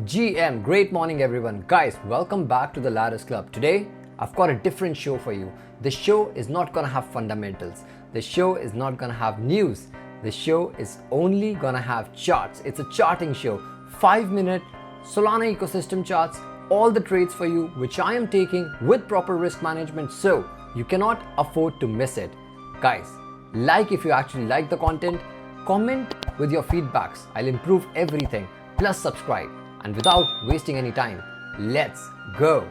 GM, great morning everyone. Guys, welcome back to the Ladders Club. Today, I've got a different show for you. The show is not gonna have fundamentals. The show is not gonna have news. The show is only gonna have charts. It's a charting show. 5-minute Solana ecosystem charts, all the trades for you, which I am taking with proper risk management, so you cannot afford to miss it. Guys, like if you actually like the content, comment with your feedbacks. I'll improve everything. Plus subscribe. And without wasting any time, let's go.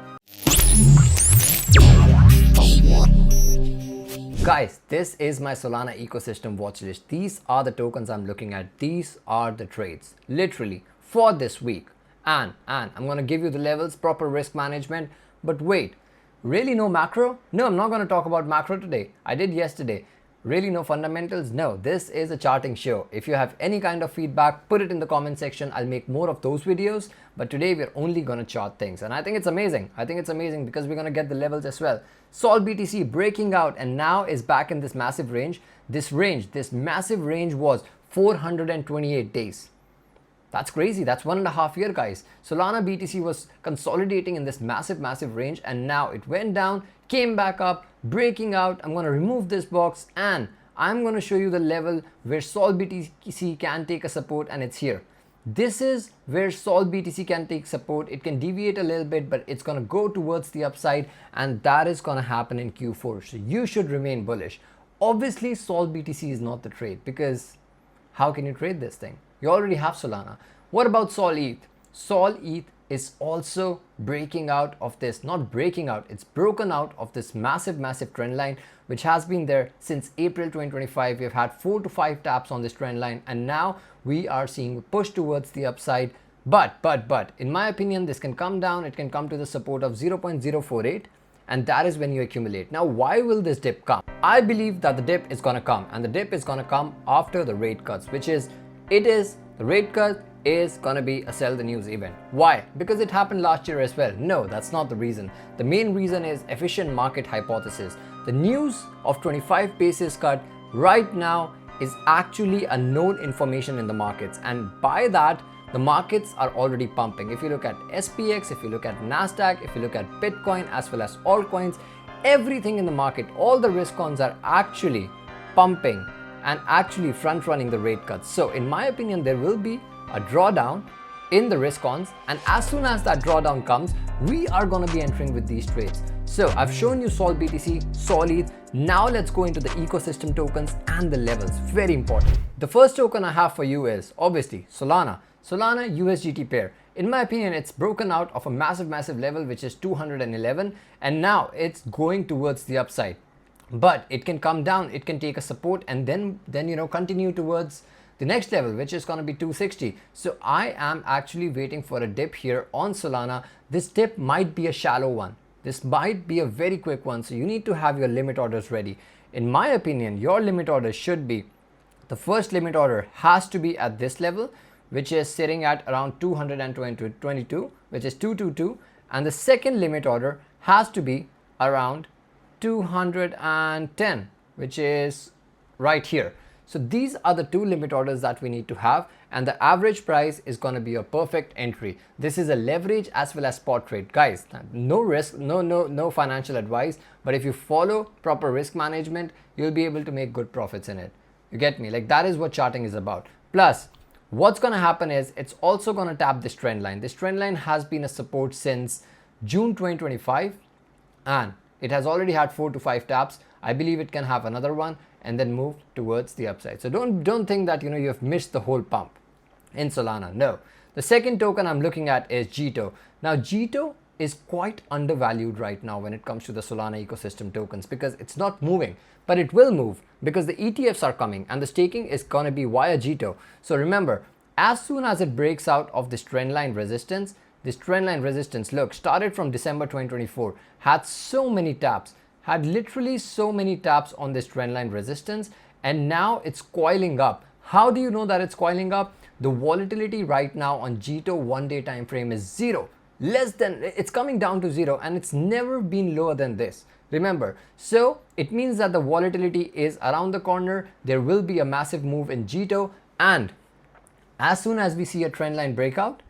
Guys, this is my Solana ecosystem watch list. These are the tokens I'm looking at. These are the trades, literally, for this week. And I'm gonna give you the levels, proper risk management. But wait, really no macro? No, I'm not gonna talk about macro today. I did yesterday. Really no fundamentals? No, this is a charting show. If you have any kind of feedback, put it in the comment section. I'll make more of those videos. But today we're only gonna chart things. And I think it's amazing. I think it's amazing because we're gonna get the levels as well. Sol BTC breaking out and now is back in this massive range. This massive range was 428 days. That's crazy. That's 1.5 years, guys. Solana BTC was consolidating in this massive range, and now it went down, came back up, breaking out. I'm going to remove this box and I'm going to show you the level where Sol BTC can take a support, and it's here. This is where Sol BTC can take support. It can deviate a little bit, but it's going to go towards the upside, and that is going to happen in Q4. So you should remain bullish. Obviously, Sol BTC is not the trade, because how can you trade this thing? You already have Solana. What about Sol ETH? Sol ETH is also breaking out of this, not breaking out, it's broken out of this massive trend line, which has been there since April 2025. We've had 4 to 5 taps on this trend line, and now we are seeing a push towards the upside. But in my opinion, this can come down. It can come to the support of 0.048, and that is when you accumulate. Now, why will this dip come? I believe that the dip is gonna come, and the dip is gonna come after the rate cuts, which is, the rate cut is gonna be a sell the news event. Why? Because it happened last year as well. No, that's not the reason. The main reason is efficient market hypothesis. The news of 25 basis cut right now is actually a known information in the markets, and by that, the markets are already pumping. If you look at SPX, if you look at Nasdaq, if you look at Bitcoin as well as altcoins, everything in the market, all the risk ons are actually pumping and actually front running the rate cuts. So in my opinion, there will be a drawdown in the risk ons, and as soon as that drawdown comes, we are going to be entering with these trades. So I've shown you Sol BTC, Sol ETH. Now let's go into the ecosystem tokens and the levels. Very important. The first token I have for you is obviously Solana USGT pair. In my opinion, it's broken out of a massive level, which is 211, and now it's going towards the upside. But it can come down, it can take a support, and then continue towards the next level, which is going to be 260. So I am actually waiting for a dip here on Solana. This dip might be a shallow one. This might be a very quick one. So you need to have your limit orders ready. In my opinion, your limit orders should be, the first limit order has to be at this level, which is sitting at around 222, which is 222. And the second limit order has to be around 210, which is right here. So these are the two limit orders that we need to have, and the average price is going to be a perfect entry. This is a leverage as well as spot trade. Guys, no risk, no financial advice, but if you follow proper risk management, you'll be able to make good profits in it. You get me? Like, that is what charting is about. Plus, what's going to happen is it's also going to tap this trend line. This trend line has been a support since June 2025, and it has already had 4 to 5 taps. I believe it can have another one and then move towards the upside. So don't think that you have missed the whole pump in Solana. No. The second token I'm looking at is JTO. Now JTO is quite undervalued right now when it comes to the Solana ecosystem tokens, because it's not moving, but it will move because the ETFs are coming and the staking is going to be via JTO. So remember, as soon as it breaks out of this trend line resistance, look, started from December 2024, had so many taps, had literally so many taps on this trend line resistance, and now it's coiling up. How do you know that it's coiling up? The volatility right now on JTO 1-day time frame is 0. It's coming down to 0, and it's never been lower than this. Remember, so it means that the volatility is around the corner. There will be a massive move in JTO, and as soon as we see a trend line breakout,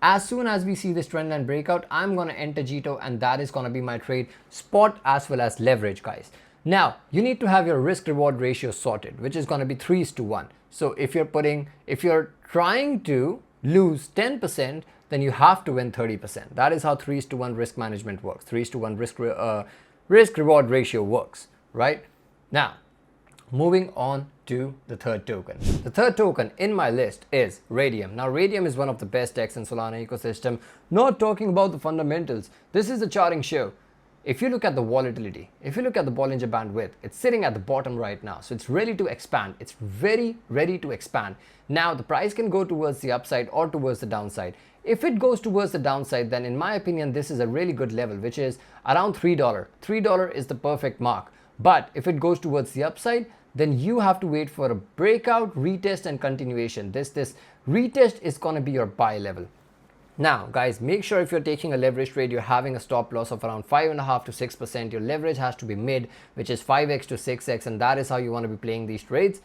As soon as we see this trend line breakout, I'm going to enter JTO, and that is going to be my trade, spot as well as leverage, guys. Now, you need to have your risk reward ratio sorted, which is going to be 3:1. So if you're trying to lose 10%, then you have to win 30%. That is how 3:1 risk management works. 3:1 risk reward ratio works, right? Now, moving on to the third token. The third token in my list is Radium. Now, Radium is one of the best DEX in Solana ecosystem. Not talking about the fundamentals. This is a charting show. If you look at the volatility, if you look at the Bollinger Band width, it's sitting at the bottom right now. So it's ready to expand. It's very ready to expand. Now, the price can go towards the upside or towards the downside. If it goes towards the downside, then in my opinion, this is a really good level, which is around $3. $3 is the perfect mark. But if it goes towards the upside, then you have to wait for a breakout, retest, and continuation. This retest is going to be your buy level. Now, guys, make sure if you're taking a leverage trade, you're having a stop loss of around 5.5 to 6%. Your leverage has to be mid, which is 5x to 6x, and that is how you want to be playing these trades.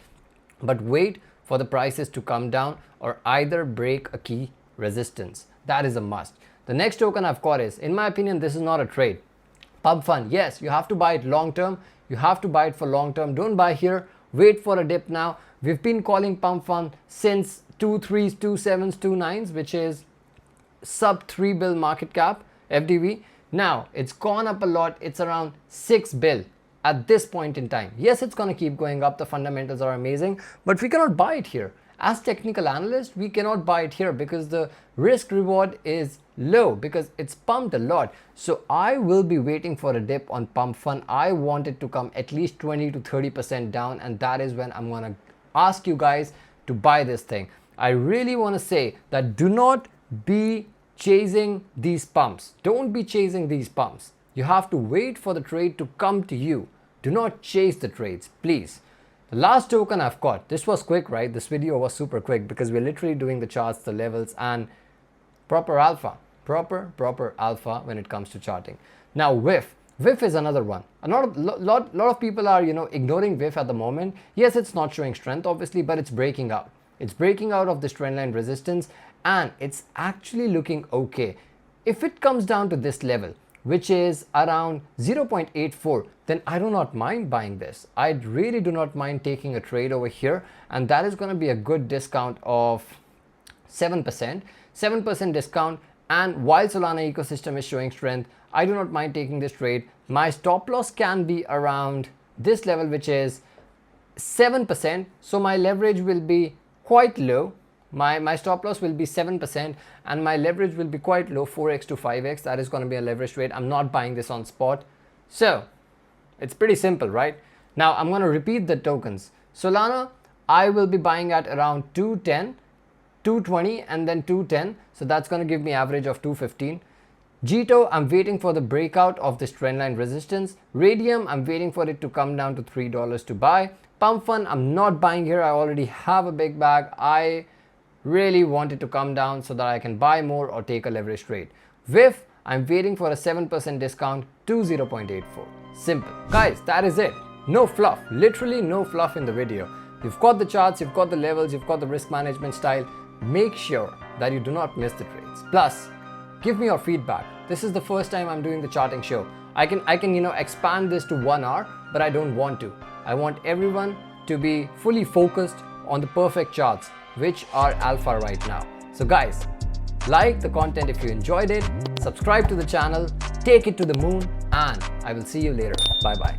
But wait for the prices to come down or either break a key resistance. That is a must. The next token I've got is, in my opinion, this is not a trade. Pump fund. Yes, you have to buy it long term. You have to buy it for long term. Don't buy here. Wait for a dip now. We've been calling pump fund since 2 3s, 2 7s, 2 9s, which is sub 3 bill market cap FDV. Now it's gone up a lot. It's around 6 bill at this point in time. Yes, it's going to keep going up. The fundamentals are amazing, but we cannot buy it here. As technical analysts, we cannot buy it here because the risk reward is low, because it's pumped a lot. So I will be waiting for a dip on pump fund. I want it to come at least 20 to 30% down, and that is when I'm going to ask you guys to buy this thing. I really want to say that do not be chasing these pumps. Don't be chasing these pumps. You have to wait for the trade to come to you. Do not chase the trades, please. The last token I've got, this was quick, right? This video was super quick because we're literally doing the charts, the levels, and proper alpha when it comes to charting. Now, WIF. WIF is another one. A lot of people are, ignoring WIF at the moment. Yes, it's not showing strength, obviously, but it's breaking out. It's breaking out of this trendline resistance, and it's actually looking okay. If it comes down to this level, which is around 0.84, then I do not mind buying this. I really do not mind taking a trade over here, and that is going to be a good discount of 7% discount. And while Solana ecosystem is showing strength, I do not mind taking this trade. My stop loss can be around this level, which is 7%. So my leverage will be quite low. My stop loss will be 7% and my leverage will be quite low, 4x to 5x. That is going to be a leverage trade. I'm not buying this on spot. So it's pretty simple, right? Now I'm going to repeat the tokens. Solana, I will be buying at around 210, 220 and then 210. So that's going to give me average of 215. JTO, I'm waiting for the breakout of this trendline resistance. Radium, I'm waiting for it to come down to $3 to buy. Pump fund, I'm not buying here. I already have a big bag. I really want it to come down so that I can buy more or take a leverage trade. WIF, I'm waiting for a 7% discount to 0.84. Simple. Guys, that is it. No fluff. Literally no fluff in the video. You've got the charts, you've got the levels, you've got the risk management style. Make sure that you do not miss the trades. Plus, give me your feedback. This is the first time I'm doing the charting show. I can expand this to 1 hour, but I don't want to. I want everyone to be fully focused on the perfect charts, which are alpha right now. So guys, like the content if you enjoyed it, subscribe to the channel, take it to the moon, and I will see you later. Bye bye.